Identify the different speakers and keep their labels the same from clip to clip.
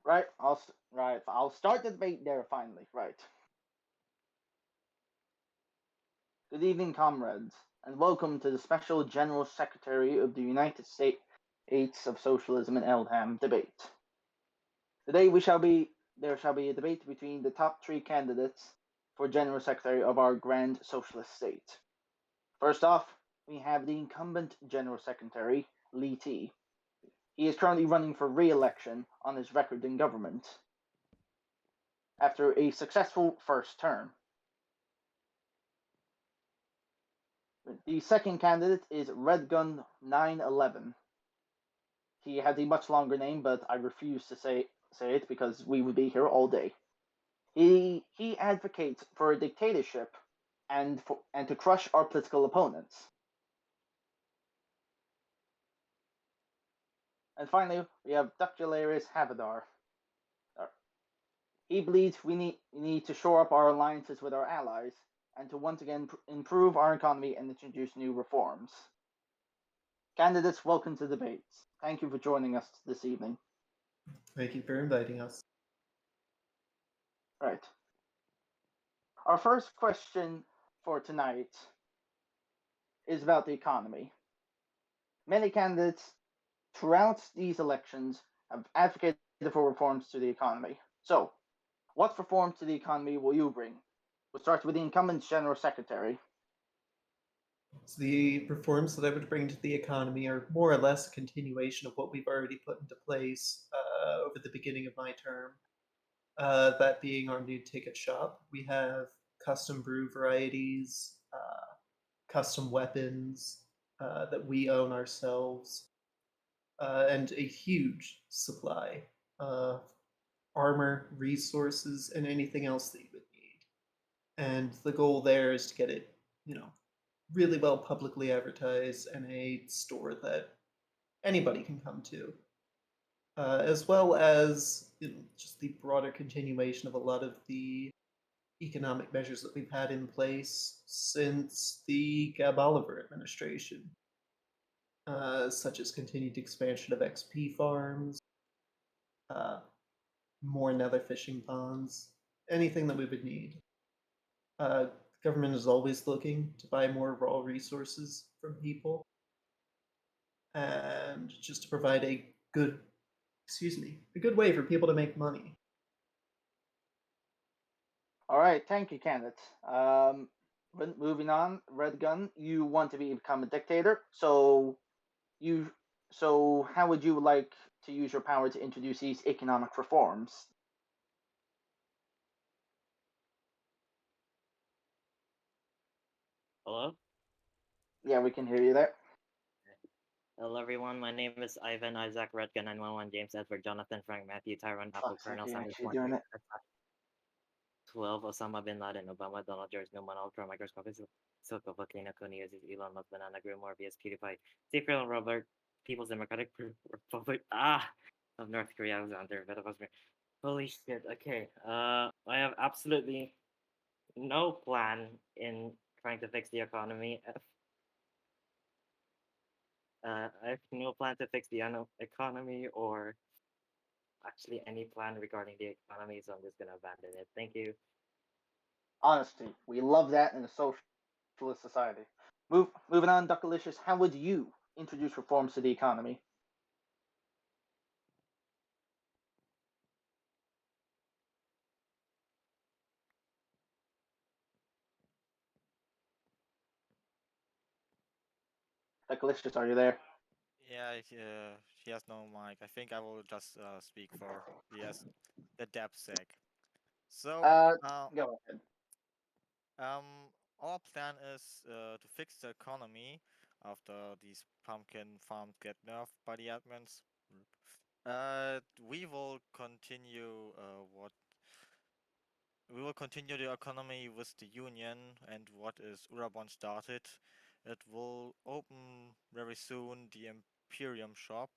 Speaker 1: Right. I'll start the debate there finally. Right. Good evening, comrades, and welcome to the Special General Secretary of the United States of Socialism in Eldham debate. Today there shall be a debate between the top three candidates for General Secretary of our grand socialist state. First off, we have the incumbent General Secretary, Lee T. He is currently running for re-election on his record in government after a successful first term. The second candidate is Red Gun 911. He had a much longer name, but I refuse to say it because we would be here all day. He advocates for a dictatorship and to crush our political opponents. And finally, we have Dr. Havadar. He believes we need to shore up our alliances with our allies and to once again improve our economy and introduce new reforms. Candidates, welcome to the debates. Thank you for joining us this evening.
Speaker 2: Thank you for inviting us.
Speaker 1: Right. Our first question for tonight is about the economy. Many candidates throughout these elections have advocated for reforms to the economy. So, what reforms to the economy will you bring? We'll start with the incumbent General Secretary.
Speaker 2: So the reforms that I would bring to the economy are more or less a continuation of what we've already put into place over the beginning of my term. That being our new ticket shop. We have custom brew varieties, custom weapons that we own ourselves, and a huge supply of armor, resources, and anything else that you would need. And the goal there is to get it, really well publicly advertised and a store that anybody can come to, as well as just the broader continuation of a lot of the economic measures that we've had in place since the Gab Oliver administration, such as continued expansion of XP farms, uh, more nether fishing ponds, anything that we would need. The government is always looking to buy more raw resources from people and just to provide a good way for people to make money.
Speaker 1: All right, thank you, Kenneth. Moving on, Red Gun, you want to become a dictator, you so how would you like to use your power to introduce these economic reforms?
Speaker 3: Hello?
Speaker 1: Yeah, we can hear you there.
Speaker 3: Hello, everyone. My name is Ivan Isaac Redgun 911 James Edward Jonathan Frank Matthew Tyrone Apple
Speaker 1: Fuck's sake,
Speaker 3: Colonel
Speaker 1: you're
Speaker 3: Samuel
Speaker 1: actually
Speaker 3: Point
Speaker 1: doing it.
Speaker 3: 12 Osama bin Laden Obama Donald George Newman Ultra Microscopic Silk Volcano Coney Elon Musk Banana Grill Morbius PewDiePie Steve Robert People's Democratic Republic of North Korea Alexander Vladimir. Holy shit. Okay. I have absolutely no plan in trying to fix the economy. I have no plan to fix the economy or actually any plan regarding the economy, so I'm just gonna abandon it. Thank you.
Speaker 1: Honesty, we love that in a socialist society. Moving on, Duckalicious, how would you introduce reforms to the economy? Duckalicious, are you there?
Speaker 4: Yeah, he has no mic. I think I will just speak for the depth sake. So,
Speaker 1: Uh,
Speaker 4: uh,
Speaker 1: Go ahead.
Speaker 4: our plan is to fix the economy after these pumpkin farms get nerfed by the admins. We will continue we will continue the economy with the union and what is Urabon started. It will open very soon the Imperium shop.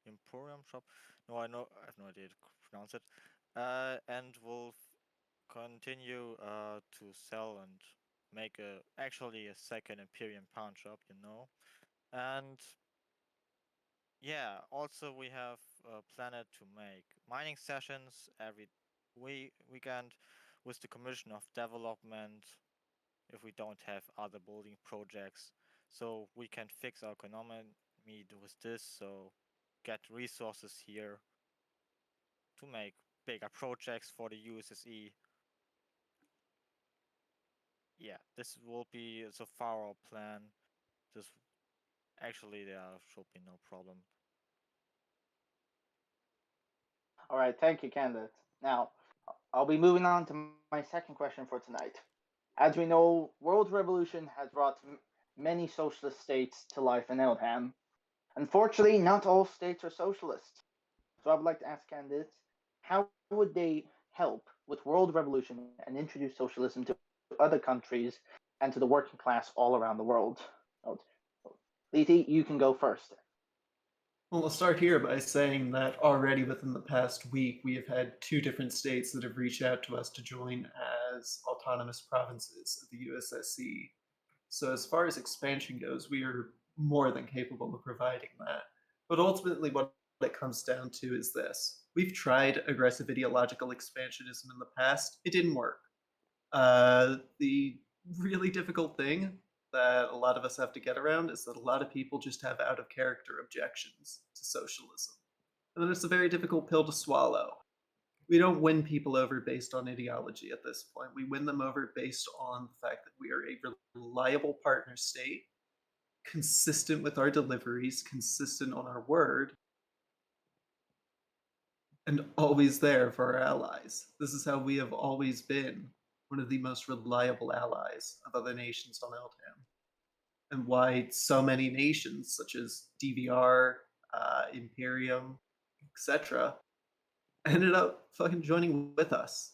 Speaker 4: Emporium shop? No, I have no idea to pronounce it. And will continue to sell and make actually a second Imperium pawn shop, And yeah, also we have planned to make mining sessions every weekend with the Commission of Development if we don't have other building projects. So we can fix our economy with this, so get resources here to make bigger projects for the USSE. Yeah, this will be so far our plan. This actually there should be no problem.
Speaker 1: All right, thank you, Candace. Now, I'll be moving on to my second question for tonight. As we know, world revolution has brought many socialist states to life in Eldham. Unfortunately, not all states are socialist. So I would like to ask candidates, how would they help with world revolution and introduce socialism to other countries and to the working class all around the world? So, Liti, you can go first.
Speaker 2: Well, I'll start here by saying that already within the past week, we have had two different states that have reached out to us to join as autonomous provinces of the USSE. So, as far as expansion goes, we are more than capable of providing that. But ultimately, what it comes down to is this: we've tried aggressive ideological expansionism in the past, it didn't work. The really difficult thing that a lot of us have to get around is that a lot of people just have out of character objections to socialism. And then it's a very difficult pill to swallow. We don't win people over based on ideology at this point. We win them over based on the fact that we are a reliable partner state, consistent with our deliveries, consistent on our word, and always there for our allies. This is how we have always been one of the most reliable allies of other nations on Eldham, and why so many nations, such as DVR, Imperium, etc., ended up fucking joining with us,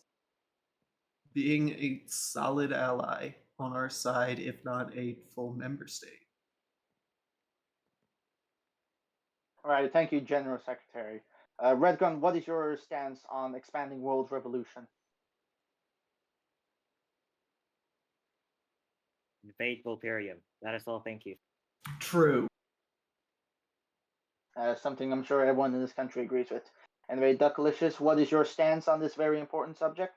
Speaker 2: being a solid ally on our side, if not a full member state.
Speaker 1: All right, thank you, General Secretary. Redgun, what is your stance on expanding world revolution?
Speaker 3: Debate Volperium. That is all. Thank you.
Speaker 2: True.
Speaker 1: Something I'm sure everyone in this country agrees with. Anyway, Duckalicious, what is your stance on this very important subject?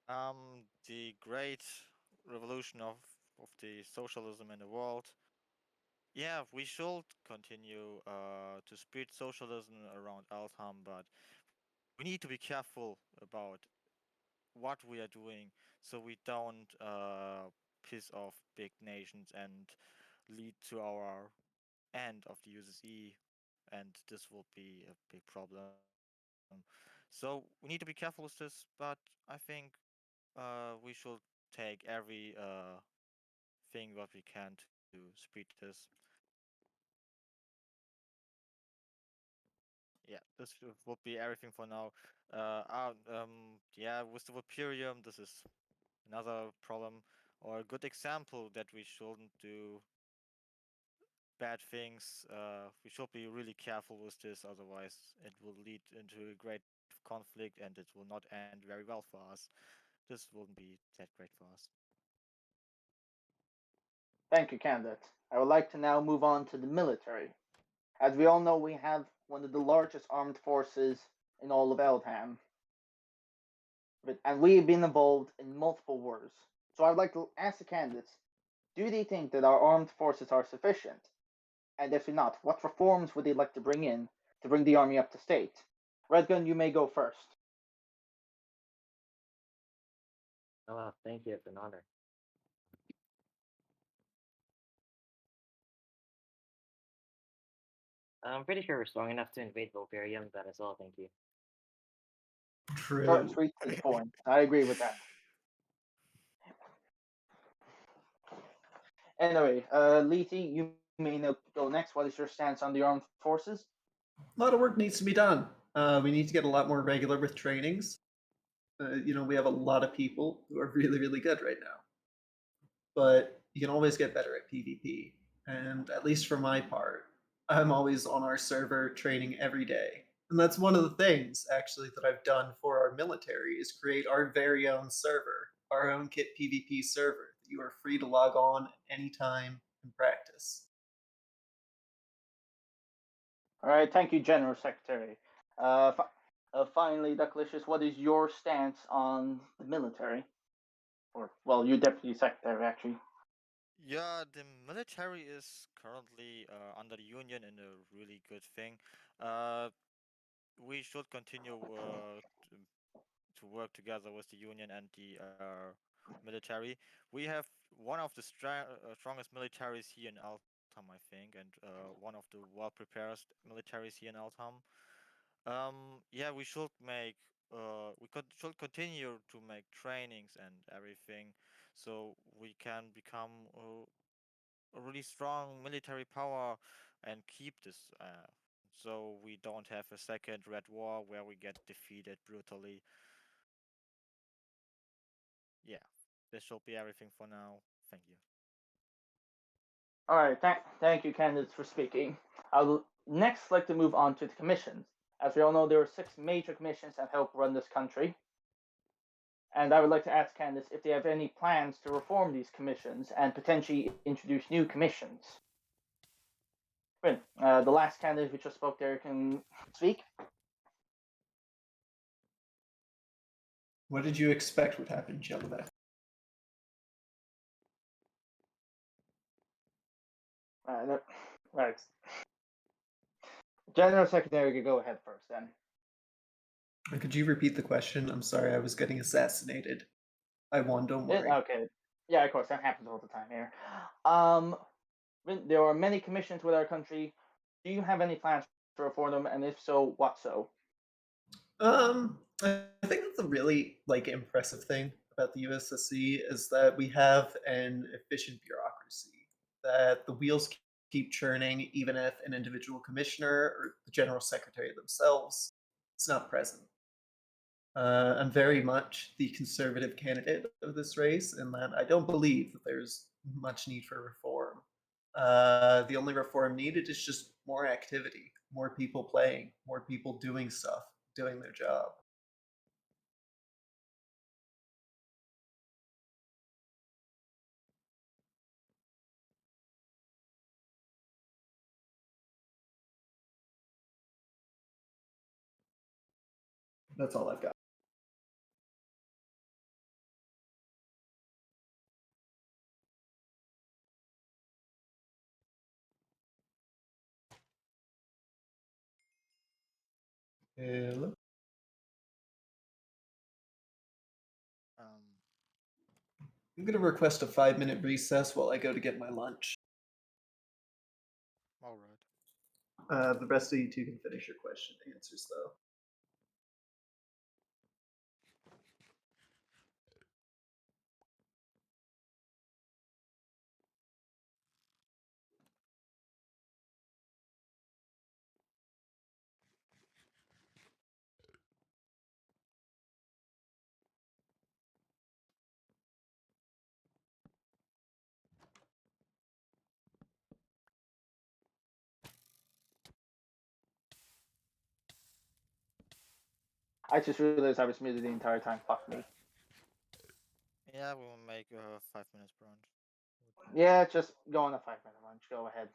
Speaker 4: The great revolution of the socialism in the world. Yeah, we should continue to spread socialism around Altham, but we need to be careful about what we are doing so we don't piss off big nations and lead to our end of the USSE, and this will be a big problem. So we need to be careful with this, but I think we should take every thing what we can to spread this. Yeah, this would be everything for now. Yeah, with the Vapurium, this is another problem or a good example that we shouldn't do bad things. We should be really careful with this, otherwise it will lead into a great conflict and it will not end very well for us. This wouldn't be that great for us.
Speaker 1: Thank you, candidate. I would like to now move on to the military. As we all know, we have one of the largest armed forces in all of Eldham, and we have been involved in multiple wars. So I'd like to ask the candidates, do they think that our armed forces are sufficient? And if not, what reforms would they like to bring in to bring the army up to state? Redgun, you may go first.
Speaker 3: Oh, thank you. It's an honor. I'm pretty sure we're strong enough to invade Volperium. That is all. Thank you.
Speaker 1: Short and
Speaker 2: True.
Speaker 1: sweet to the point. I agree with that. Anyway, Liti, you may now go next. What is your stance on the armed forces?
Speaker 2: A lot of work needs to be done. We need to get a lot more regular with trainings. We have a lot of people who are really, really good right now. But you can always get better at PvP. And at least for my part, I'm always on our server training every day. And that's one of the things, actually, that I've done for our military is create our very own server, our own Kit PvP server that you are free to log on anytime and practice.
Speaker 1: All right, thank you, General Secretary. Finally, Ducklicious, what is your stance on the military? Or, well, your Deputy Secretary, actually.
Speaker 4: Yeah, the military is currently under the Union and a really good thing. Uh, we should continue to work together with the Union and the military. We have one of the strongest militaries here in Altam, I think, and one of the well-prepared militaries here in Altam. Yeah, we should make should continue to make trainings and everything, so we can become a really strong military power and keep this. So we don't have a second Red War where we get defeated brutally. Yeah, this should be everything for now. Thank you.
Speaker 1: All right, thank you, candidates, for speaking. I would next like to move on to the commissions. As we all know, there are 6 major commissions that help run this country. And I would like to ask candidates if they have any plans to reform these commissions and potentially introduce new commissions. The last candidate who just spoke there can speak.
Speaker 2: What did you expect would happen, Jelliback?
Speaker 1: Right. General Secretary could go ahead first then.
Speaker 2: Could you repeat the question? I'm sorry, I was getting assassinated. I won, don't worry.
Speaker 1: Okay. Yeah, of course, that happens all the time here. There are many commissions with our country. Do you have any plans to reform them, and if so, what so?
Speaker 2: I think that's a really impressive thing about the USSE is that we have an efficient bureaucracy. That the wheels keep churning, even if an individual commissioner or the general secretary themselves is not present. I'm very much the conservative candidate of this race, in that I don't believe that there's much need for reform. The only reform needed is just more activity, more people playing, more people doing stuff, doing their job. That's all I've got. Hello?
Speaker 4: Um,
Speaker 2: I'm going to request a 5-minute recess while I go to get my lunch.
Speaker 4: all right.
Speaker 2: The rest of you two can finish your question answers, though.
Speaker 1: I just realized I was muted the entire time. Fuck me.
Speaker 4: Yeah, we'll make a 5 minutes brunch.
Speaker 1: Yeah, just go on a 5-minute lunch. Go ahead.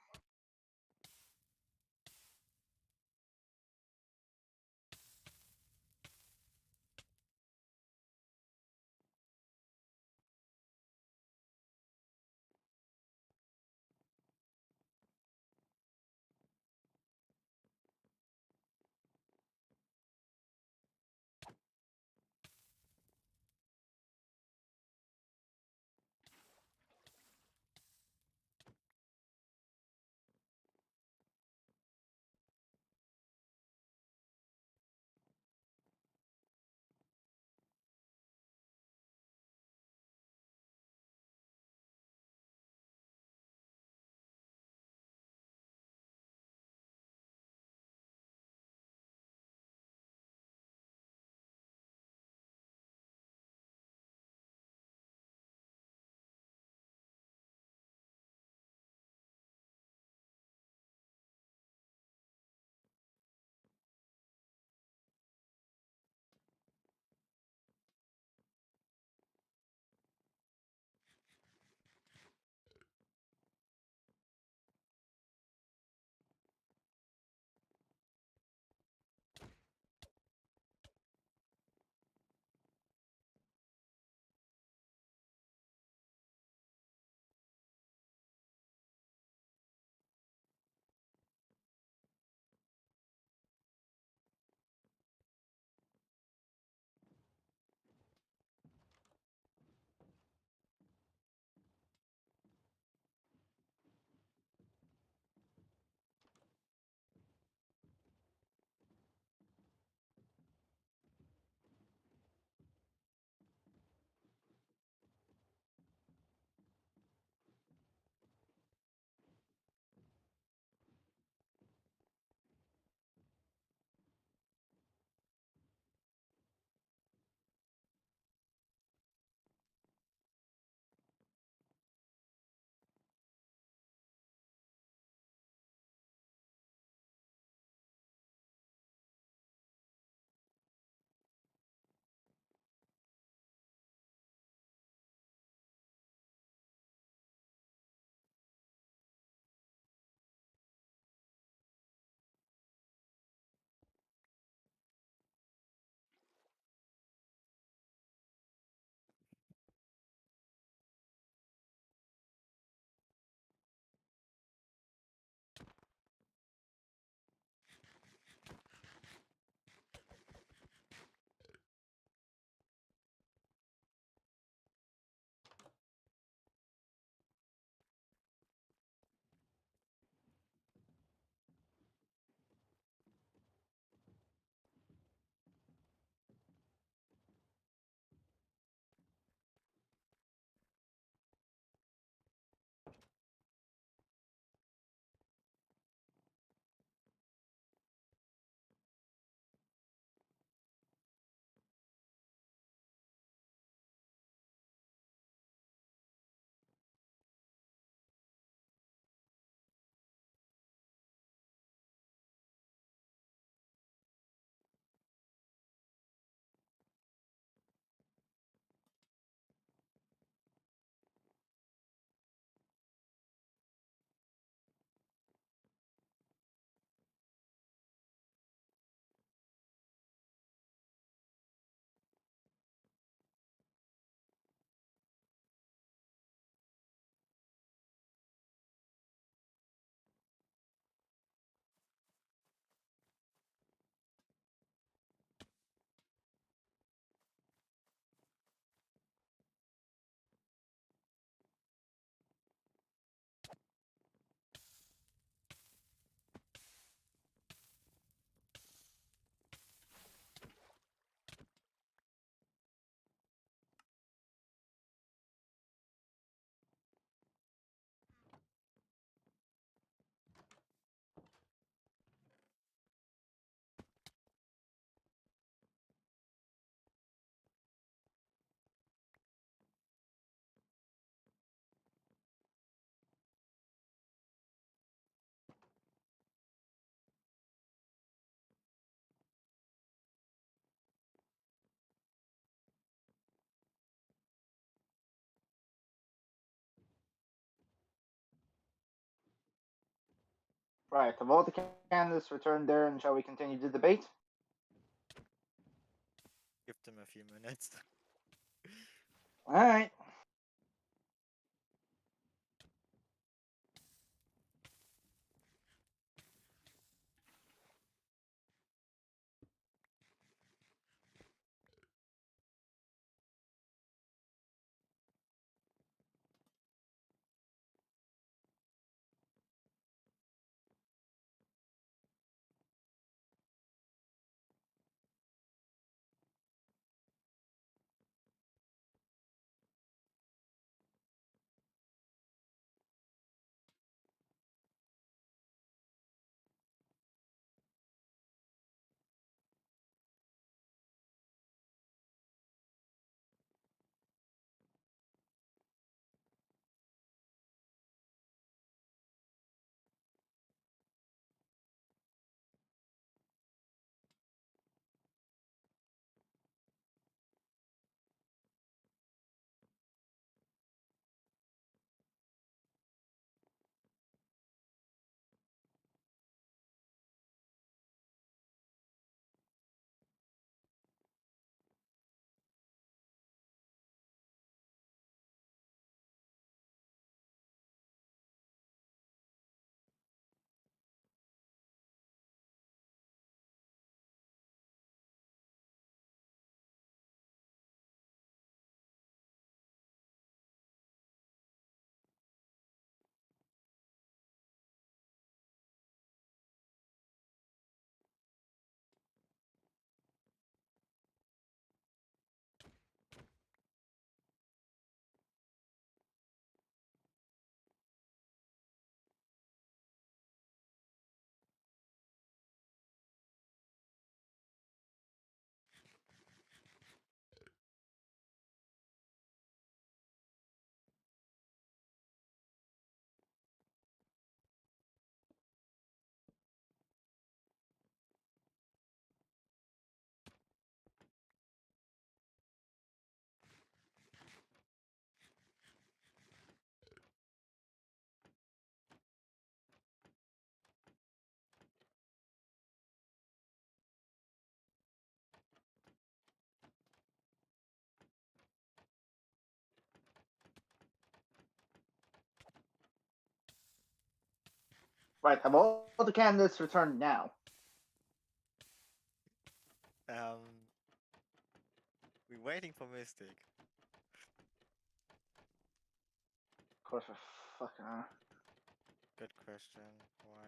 Speaker 1: Right, have all the candidates returned there, and shall we continue the debate?
Speaker 4: Give them a few minutes.
Speaker 1: All right. Right, have all the candidates returned now?
Speaker 4: We're waiting for Mystic.
Speaker 1: Of course, we're fucking.
Speaker 4: Good question. Why?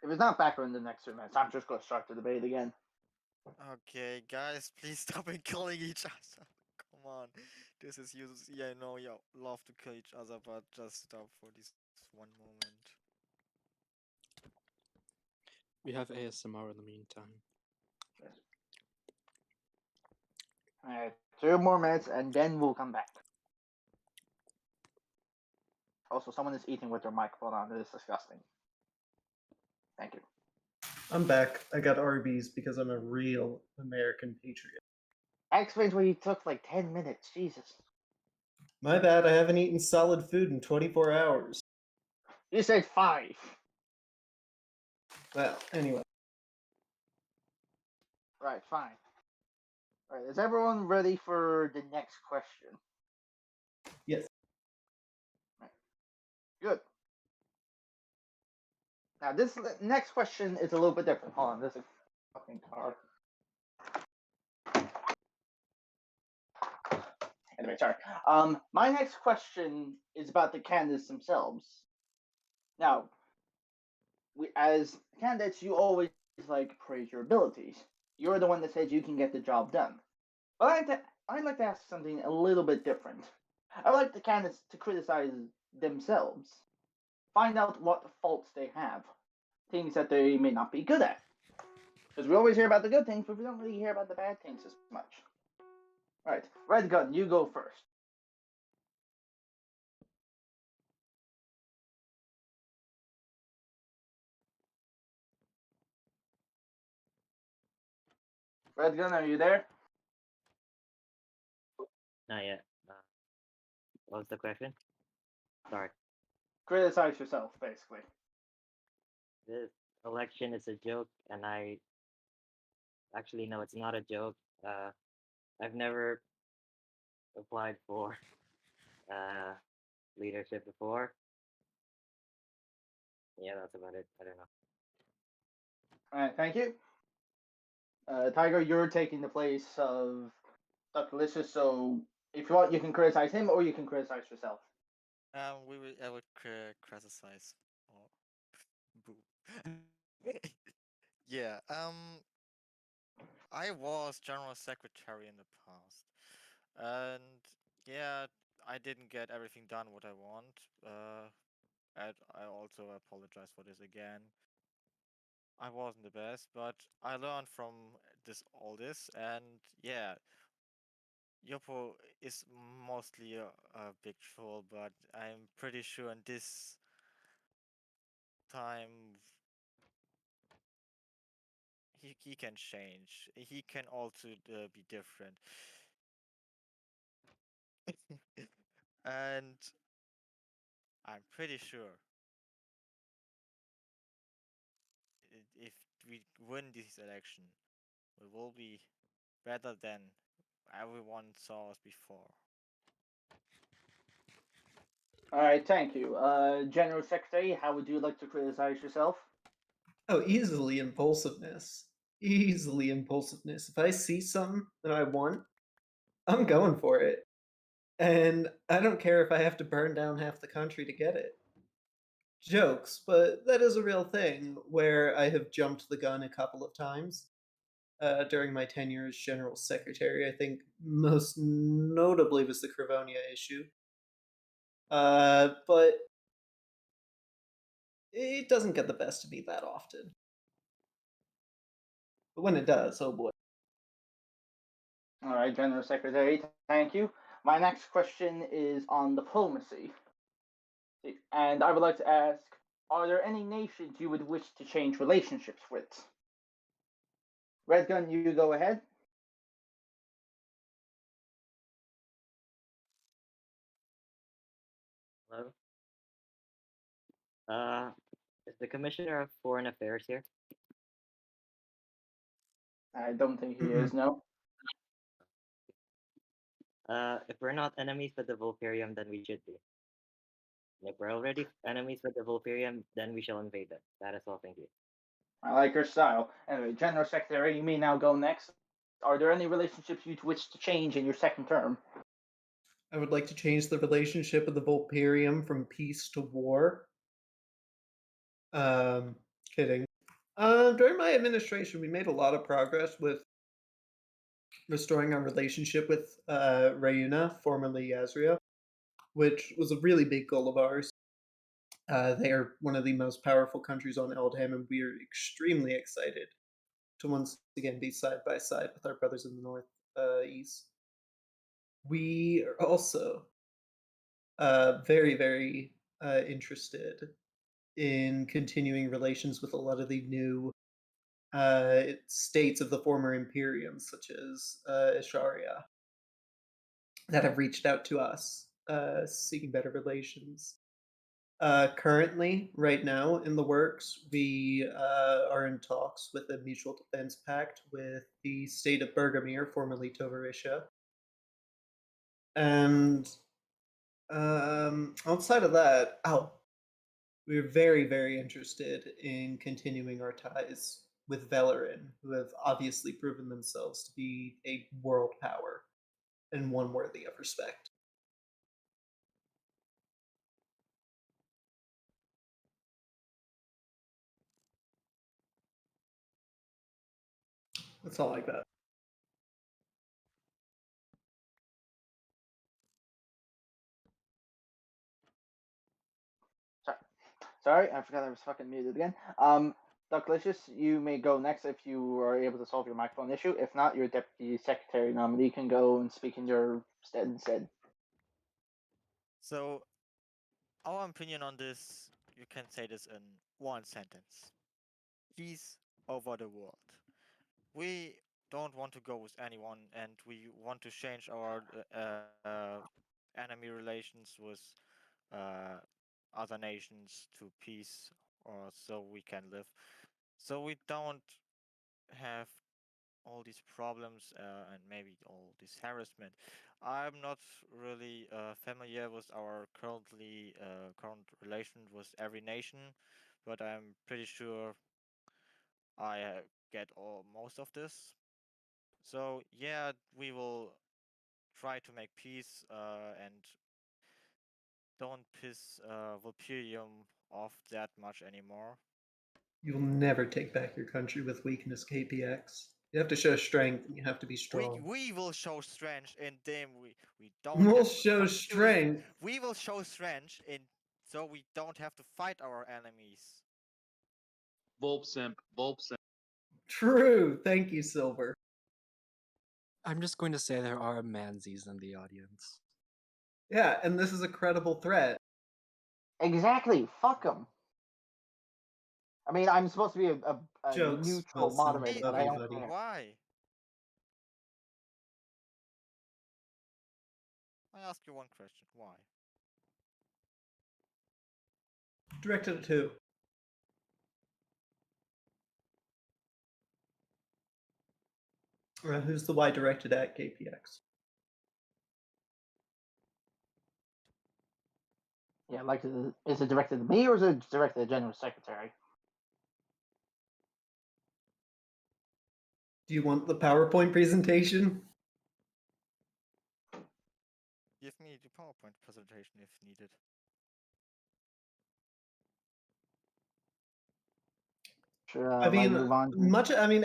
Speaker 1: If it's not back in the next 2 minutes, I'm just going to start the debate again.
Speaker 4: Okay, guys, please stop killing each other. Come on. This is useless. Yeah, I know you love to kill each other, but just stop for this one moment.
Speaker 5: We have ASMR in the meantime.
Speaker 1: Alright, 2 more minutes, and then we'll come back. Also, someone is eating with their microphone on. It is disgusting. Thank you.
Speaker 2: I'm back. I got Arby's because I'm a real American patriot.
Speaker 1: That explains why you took like 10 minutes. Jesus.
Speaker 2: My bad, I haven't eaten solid food in 24 hours.
Speaker 1: You said 5.
Speaker 2: Well, anyway.
Speaker 1: Right, fine. Alright, is everyone ready for the next question?
Speaker 2: Yes.
Speaker 1: Good. Now, this next question is a little bit different. Hold on, there's a fucking car. Anyway, sorry. My next question is about the candidates themselves. Now, as candidates, you always like praise your abilities. You're the one that says you can get the job done. But I'd like to ask something a little bit different. I like the candidates to criticize themselves, find out what faults they have, things that they may not be good at. Because we always hear about the good things, but we don't really hear about the bad things as much. Right, Red Gun, you go first. Red Gun, are you there?
Speaker 3: Not yet. What was the question? Sorry.
Speaker 1: criticize yourself, basically.
Speaker 3: This election is a joke, and I actually no, it's not a joke. Uh, I've never applied for uh leadership before. Yeah, that's about it. I don't know.
Speaker 1: All right, thank you. Tiger, you're taking the place of Dr. Licious, so if you want, you can criticize him or you can criticize yourself.
Speaker 4: I would criticize. Oh, boo. Yeah. I was general secretary in the past, and yeah, I didn't get everything done what I want. And I also apologize for this again. I wasn't the best, but I learned from all this, and yeah, Yopo is mostly a big troll, but I'm pretty sure in this time he can change. He can also be different, and I'm pretty sure if we win this election, we will be better than everyone saw us before.
Speaker 1: All right, thank you. General Secretary, how would you like to criticize yourself?
Speaker 2: Oh, easily impulsiveness. Easily impulsiveness. If I see something that I want, I'm going for it. And I don't care if I have to burn down half the country to get it. Jokes, but that is a real thing where I have jumped the gun a couple of times during my tenure as General Secretary. I think most notably was the Cravonia issue. But it doesn't get the best of me that often. But when it does, oh boy.
Speaker 1: All right, General Secretary, thank you. My next question is on diplomacy. And I would like to ask, are there any nations you would wish to change relationships with? Redgun, you go ahead.
Speaker 3: Hello. Uh, is the Commissioner of Foreign Affairs here?
Speaker 1: I don't think he
Speaker 2: Mm-mm.
Speaker 1: is, no.
Speaker 3: If we're not enemies with the Volperium, then we should be. And if we're already enemies with the Volperium, then we shall invade them. That is all. Thank you.
Speaker 1: I like your style. Anyway, General Secretary, you may now go next. Are there any relationships you'd wish to change in your second term?
Speaker 2: I would like to change the relationship of the Volperium from peace to war. Um, Kidding. During my administration, we made a lot of progress with restoring our relationship with Rayuna, formerly Yazria, which was a really big goal of ours. They are one of the most powerful countries on Eldham, and we are extremely excited to once again be side by side with our brothers in the north east. We are also very, very interested in continuing relations with a lot of the new states of the former Imperium, such as Isharia, that have reached out to us seeking better relations. Currently, right now in the works, we are in talks with a mutual defense pact with the state of Bergamir, formerly Tovarisha. And outside of that, we're very, very interested in continuing our ties with Velerin, who have obviously proven themselves to be a world power and one worthy of respect. That's all I got.
Speaker 1: Sorry, sorry, I forgot I was fucking muted again. Dr. Licious, you may go next if you are able to solve your microphone issue. If not, your deputy secretary nominee can go and speak in your stead instead.
Speaker 4: So, our opinion on this, you can say this in one sentence: peace over the world. We don't want to go with anyone, and we want to change our enemy relations with uh, other nations to peace, or so we can live, so we don't have all these problems and maybe all this harassment. I'm not really familiar with our current relation with every nation, but I'm pretty sure I get most of this. So yeah, we will try to make peace and don't piss Volpirium off that much anymore.
Speaker 2: You'll never take back your country with weakness, KPX. You have to show strength and you have to be strong.
Speaker 4: We will show strength in them. We don't
Speaker 2: We'll
Speaker 4: have to
Speaker 2: show
Speaker 4: fight-
Speaker 2: strength.
Speaker 4: We will show strength in so we don't have to fight our enemies.
Speaker 6: Volp simp.
Speaker 2: True. Thank you, Silver.
Speaker 5: I'm just going to say there are mansies in the audience.
Speaker 2: Yeah, and this is a credible threat.
Speaker 1: Exactly. Fuck them. I mean, I'm supposed to be a
Speaker 2: Jokes,
Speaker 1: neutral
Speaker 2: Wilson.
Speaker 1: moderator, but I don't
Speaker 2: Everybody.
Speaker 1: care.
Speaker 4: Why? I ask you one question. Why?
Speaker 2: Directed at who? Who's the Y directed at, KPX?
Speaker 1: Yeah, like, is it directed at me or is it directed at General Secretary?
Speaker 2: Do you want the PowerPoint presentation?
Speaker 4: Give me the PowerPoint presentation if needed.
Speaker 1: Sure,
Speaker 2: I mean,
Speaker 1: move on.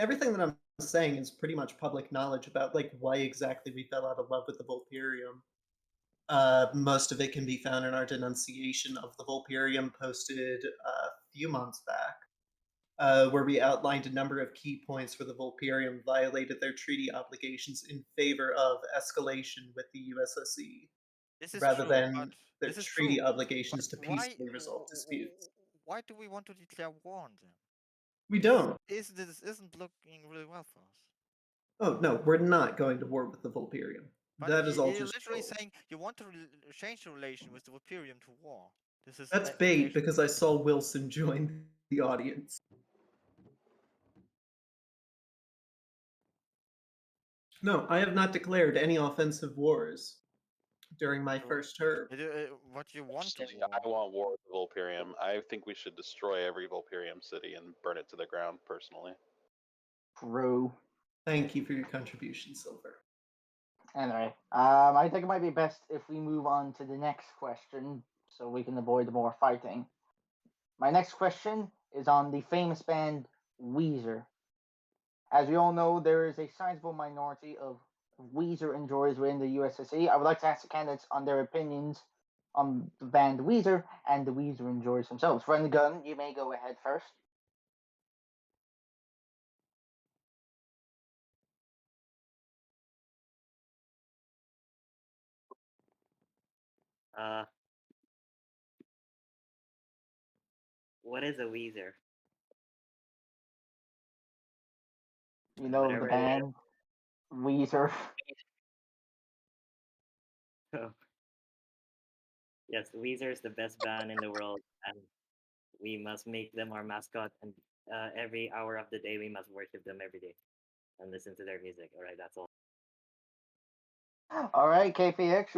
Speaker 2: everything that I'm saying is pretty much public knowledge about like why exactly we fell out of love with the Volpirium. Most of it can be found in our denunciation of the Volpirium posted a few months back, where we outlined a number of key points where the Volpirium violated their treaty obligations in favor of escalation with the USSE,
Speaker 4: This is
Speaker 2: rather
Speaker 4: true,
Speaker 2: than
Speaker 4: but
Speaker 2: their
Speaker 4: this is
Speaker 2: treaty
Speaker 4: true.
Speaker 2: obligations to
Speaker 4: But why?
Speaker 2: peacefully resolve disputes.
Speaker 4: Why do we want to declare war on them?
Speaker 2: We don't.
Speaker 4: This isn't looking really well for us.
Speaker 2: Oh no, we're not going to war with the Volpirium.
Speaker 4: But
Speaker 2: That is all
Speaker 4: you're
Speaker 2: just
Speaker 4: literally
Speaker 2: troll.
Speaker 4: saying you want to change the relation with the Viperium to war. This is
Speaker 2: That's bait because I saw Wilson join the audience. No, I have not declared any offensive wars during my first term.
Speaker 4: What you want to
Speaker 6: I want war with the Volpirium. I think we should destroy every Volpirium city and burn it to the ground, personally.
Speaker 1: True.
Speaker 2: Thank you for your contribution, Silver.
Speaker 1: Anyway, I think it might be best if we move on to the next question so we can avoid more fighting. My next question is on the famous band Weezer. As we all know, there is a sizable minority of Weezer enjoyers within the USSE. I would like to ask the candidates on their opinions on the band Weezer and the Weezer enjoyers themselves. Run the gun, you may go ahead first.
Speaker 3: What is a Weezer?
Speaker 1: You know
Speaker 3: Whatever
Speaker 1: the
Speaker 3: it is.
Speaker 1: band Weezer.
Speaker 3: So, yes, Weezer is the best band in the world, and we must make them our mascot. And every hour of the day, we must worship them every day and listen to their music. All right, that's all.
Speaker 1: All right, KPX,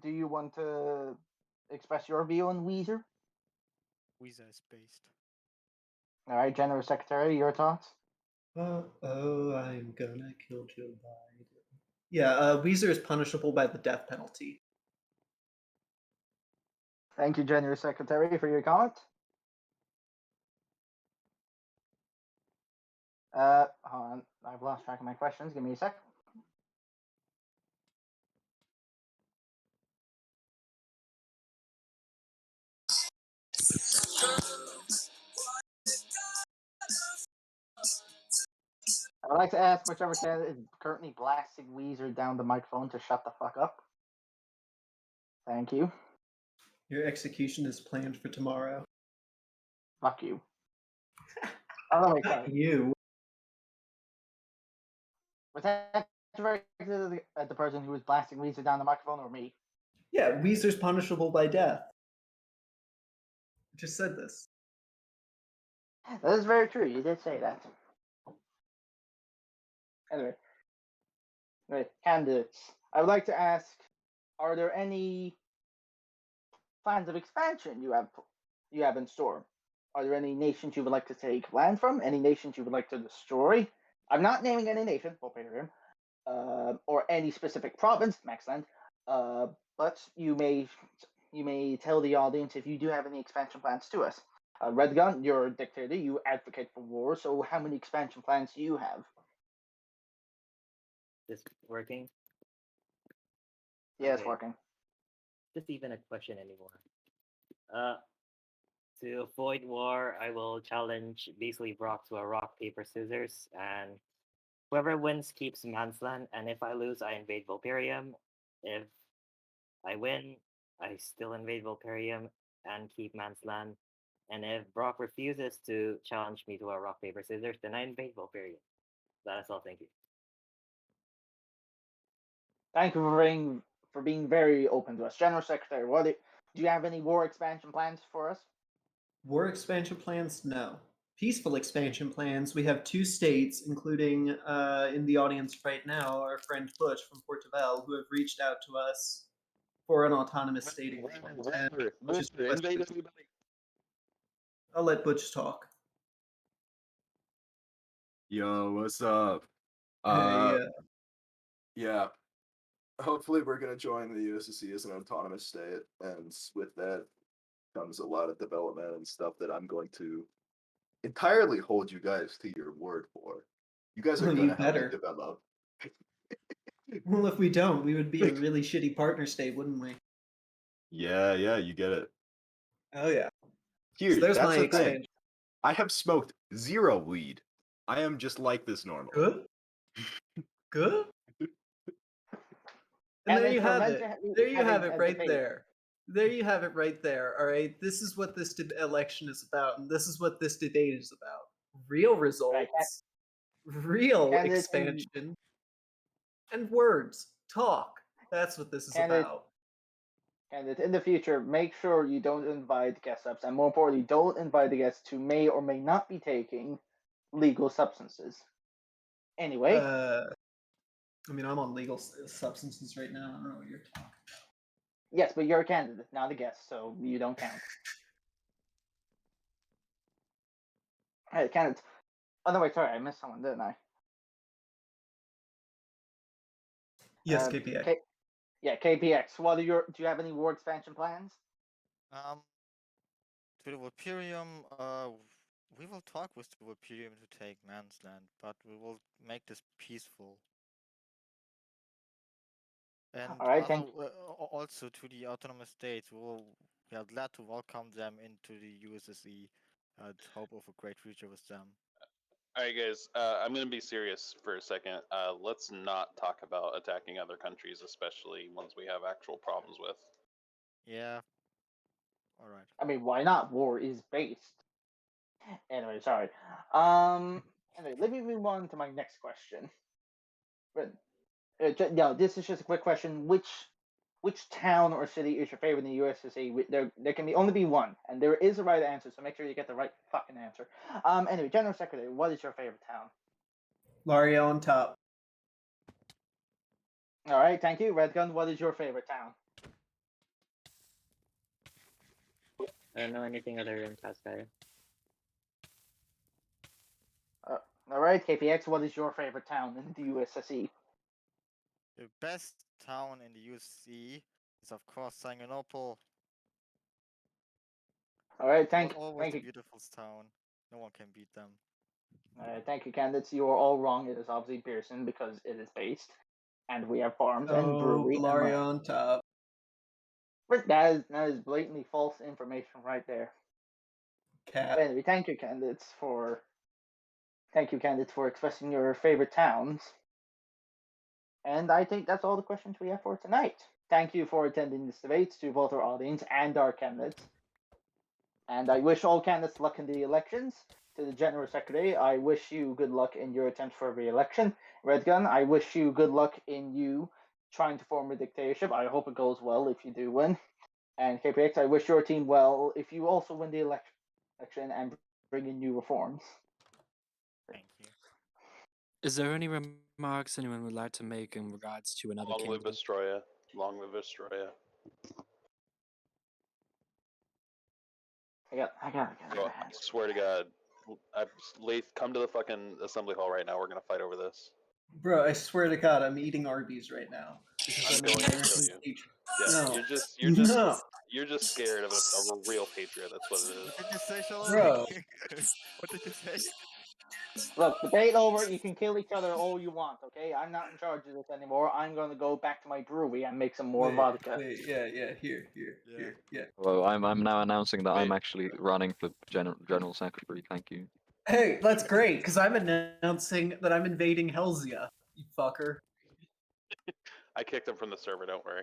Speaker 1: do you want to express your view on Weezer?
Speaker 4: Weezer is based.
Speaker 1: All right, General Secretary, your thoughts?
Speaker 2: Oh, I'm gonna kill Joe Biden. Yeah, Weezer is punishable by the death penalty.
Speaker 1: Thank you, General Secretary, for your comment. Hold on, I've lost track of my questions. Give me a sec. I would like to ask whichever candidate is currently blasting Weezer down the microphone to shut the fuck up. Thank you.
Speaker 2: Your execution is planned for tomorrow.
Speaker 1: Fuck you. Oh, no, wait, sorry.
Speaker 2: You.
Speaker 1: Was that directed at the person who was blasting Weezer down the microphone or me?
Speaker 2: Yeah, Weezer's punishable by death. I just said this.
Speaker 1: That is very true. You did say that. Anyway, right, candidates. I would like to ask: are there any plans of expansion you have in store? Are there any nations you would like to take land from? Any nations you would like to destroy? I'm not naming any nation, or any specific province, Maxland. But you may tell the audience if you do have any expansion plans to us. Red Gun, you're a dictator. You advocate for war. So how many expansion plans do you have?
Speaker 3: This working?
Speaker 1: Yeah, it's
Speaker 3: Okay.
Speaker 1: working.
Speaker 3: Just even a question anymore. To avoid war, I will challenge basically Brock to a rock, paper, scissors, and whoever wins keeps Mansland, and if I lose, I invade Volperium. If I win, I still invade Volperium and keep Mansland. And if Brock refuses to challenge me to a rock, paper, scissors, then I invade Volperium. That is all, thank you.
Speaker 1: Thank you for being very open to us, General Secretary. Do you have any war expansion plans for us?
Speaker 2: War expansion plans? No. Peaceful expansion plans. We have 2 states, including in the audience right now, our friend Bush from Portugal, who have reached out to us for an autonomous state. I'll let Butch talk.
Speaker 7: Yo, what's up?
Speaker 2: Hey,
Speaker 7: Yeah. Hopefully we're gonna join the USSE as an autonomous state, and with that comes a lot of development and stuff that I'm going to entirely hold you guys to your word for. You guys are
Speaker 2: You
Speaker 7: gonna help me
Speaker 2: better.
Speaker 7: develop.
Speaker 2: Well, if we don't, we would be a really shitty partner state, wouldn't we?
Speaker 7: Yeah, you get it.
Speaker 2: Oh yeah.
Speaker 7: Here,
Speaker 2: So there's
Speaker 7: that's
Speaker 2: my
Speaker 7: the thing.
Speaker 2: expansion.
Speaker 7: I have smoked 0 weed. I am just like this normally.
Speaker 2: Good. Good. And
Speaker 1: And
Speaker 2: there
Speaker 1: it's
Speaker 2: you have
Speaker 1: prevent
Speaker 2: it.
Speaker 1: you
Speaker 2: There you have
Speaker 1: having
Speaker 2: it
Speaker 1: a
Speaker 2: right
Speaker 1: debate.
Speaker 2: there. There you have it right there. All right. This is what this election is about, and this is what this debate is about. Real results, real
Speaker 1: Candidates in-
Speaker 2: expansion, and words. Talk. That's what this is
Speaker 1: Candidate-
Speaker 2: about.
Speaker 1: And in the future, make sure you don't invite guest ups, and more importantly, don't invite the guests who may or may not be taking legal substances. Anyway,
Speaker 2: I mean, I'm on legal substances right now. I don't know what you're talking.
Speaker 1: yes, but you're a candidate, not a guest, so you don't count. Hey, candidates. Oh no, wait, sorry, I missed someone, didn't I?
Speaker 2: Yes, KPA.
Speaker 1: KPX. Do you have any war expansion plans?
Speaker 4: To the Volperium, we will talk with the Volperium to take Mansland, but we will make this peaceful. And
Speaker 1: All right,
Speaker 4: also to the autonomous states, we are glad to welcome them into the USSE and hope of a great future with them.
Speaker 6: All right, guys. I'm gonna be serious for a second. Let's not talk about attacking other countries, especially ones we have actual problems with.
Speaker 4: Yeah. All right.
Speaker 1: I mean, why not? War is based. Anyway, sorry. Anyway, let me move on to my next question. This is just a quick question. Which town or city is your favorite in the USSE? There can only be one, and there is a right answer, so make sure you get the right fucking answer. Anyway, General Secretary, what is your favorite town?
Speaker 2: Lario on top.
Speaker 1: All right, thank you. Red Gun, what is your favorite town?
Speaker 3: I don't know anything other than Cascade.
Speaker 1: All right, KPX, what is your favorite town in the USSE?
Speaker 4: The best town in the USSE is, of course, Sanganople.
Speaker 1: All right, thank
Speaker 4: Always the
Speaker 1: you.
Speaker 4: beautiful town. No one can beat them.
Speaker 1: Thank you, candidates. You are all wrong. It is obviously Pearson because it is based, and we have farms and brewery.
Speaker 2: Lario on top.
Speaker 1: But that is blatantly false information right there.
Speaker 2: Cat.
Speaker 1: Anyway, thank you, candidates, for expressing your favorite towns. And I think that's all the questions we have for tonight. Thank you for attending this debate to both our audience and our candidates. And I wish all candidates luck in the elections. To the General Secretary, I wish you good luck in your attempt for re-election. Red Gun, I wish you good luck in you trying to form a dictatorship. I hope it goes well if you do win. And KPX, I wish your team well if you also win the election and bring in new reforms.
Speaker 4: Thank you.
Speaker 5: Is there any remarks anyone would like to make in regards to another
Speaker 6: Long live
Speaker 5: candidate?
Speaker 6: Destroya. Long live Destroya.
Speaker 1: I got
Speaker 6: So, I swear to God, Lath, come to the fucking assembly hall right now. We're gonna fight over this.
Speaker 2: Bro, I swear to God, I'm eating Arby's right now. Because
Speaker 6: I'm
Speaker 2: I'm
Speaker 6: going
Speaker 2: an
Speaker 6: to kill
Speaker 2: American
Speaker 6: you.
Speaker 2: patriot.
Speaker 6: Yeah,
Speaker 2: No.
Speaker 6: you're
Speaker 2: No.
Speaker 6: just scared of a real patriot. That's what it is.
Speaker 4: What did you say, Shalom?
Speaker 2: Bro.
Speaker 4: What did you say?
Speaker 1: Look, debate over. You can kill each other all you want, okay? I'm not in charge of this anymore. I'm going to go back to my brewery and make some more vodka.
Speaker 2: Yeah, here,
Speaker 4: Yeah.
Speaker 2: yeah.
Speaker 8: Well, I'm now announcing that I'm
Speaker 6: Wait.
Speaker 8: actually running for general secretary. Thank you.
Speaker 2: Hey, that's great, because I'm announcing that I'm invading Helsia, you fucker.
Speaker 6: I kicked him from the server. Don't worry.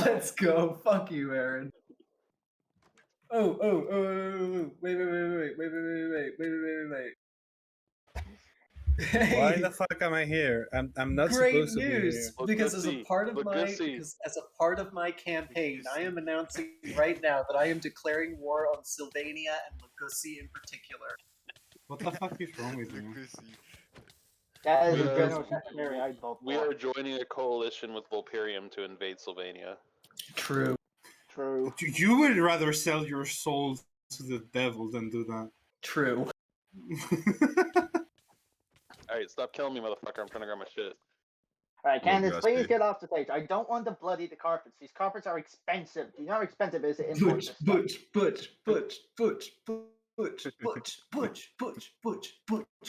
Speaker 2: Let's go. Fuck you, Aaron. Oh, wait. Hey,
Speaker 9: Why the fuck am I here? I'm not
Speaker 2: great
Speaker 9: supposed to be here.
Speaker 2: news! Because as a part of my campaign, I am announcing right now that I am declaring war on Sylvania and Lugusi in particular.
Speaker 9: What the fuck is wrong with you?
Speaker 4: Lugusi.
Speaker 1: That is a
Speaker 6: Because
Speaker 1: general secretary I'd vote
Speaker 6: we
Speaker 1: for.
Speaker 6: are joining a coalition with Volperium to invade Sylvania.
Speaker 2: True.
Speaker 1: True.
Speaker 9: You would rather sell your soul to the devil than do that.
Speaker 2: True.
Speaker 6: Alright, stop killing me, motherfucker. I'm trying to grab my shit.
Speaker 1: Alright, Candace,
Speaker 7: Gusty.
Speaker 1: please get off the stage. I don't want to bloody the carpets. These carpets are expensive. Do you know how expensive it is to import this stuff?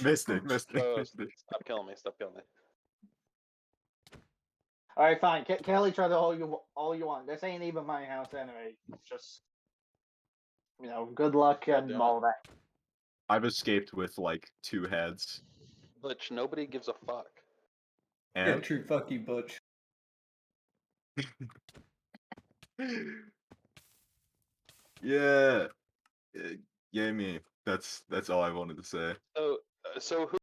Speaker 7: Mystic.
Speaker 6: Bro, stop killing me. Stop killing me.
Speaker 1: Alright, fine. Kill each other all you want. This ain't even my house anyway. It's just, good luck
Speaker 6: God
Speaker 1: and
Speaker 6: damn it.
Speaker 1: all that.
Speaker 7: I've escaped with like 2 heads.
Speaker 6: Butch, nobody gives a fuck.
Speaker 2: Yeah,
Speaker 7: And
Speaker 2: true. Fuck you, Butch.
Speaker 7: yeah, yay me. That's all I wanted to say.
Speaker 6: So who